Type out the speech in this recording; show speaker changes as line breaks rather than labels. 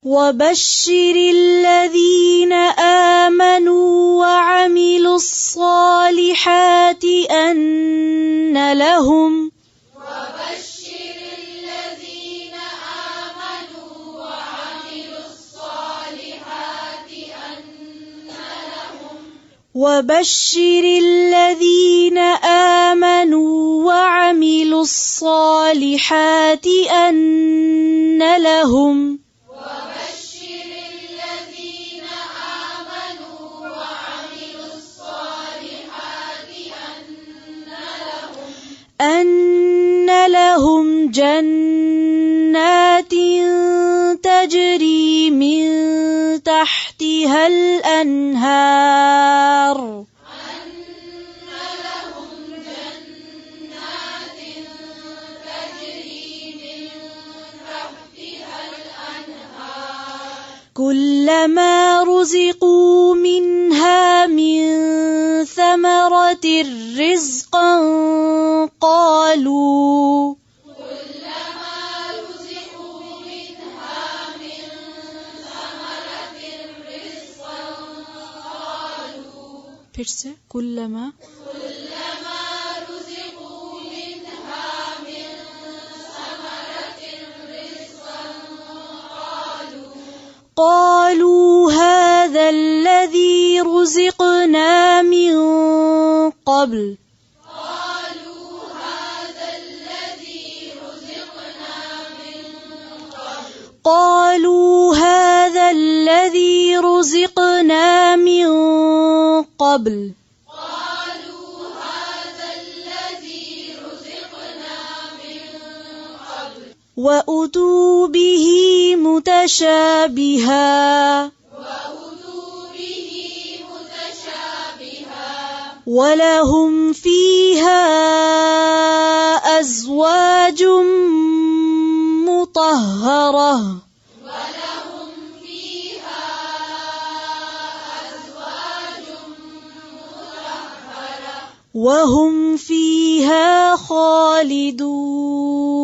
وبشر الذين آمنوا وعملوا الصالحات أن لهم وبشر الذين آمنوا وعملوا الصالحات أن لهم جنات تجري من تحتها الأنهار كلما رزقوا منها من ثمرة رزقا قالوا फिर से कुल्लमा رزقوا منها من ثمرة رزقا قالوا هذا الذي رزقنا من قبل وأتوا به متشابها ولهم فيها أزواج مطهرة وهم فيها خالدون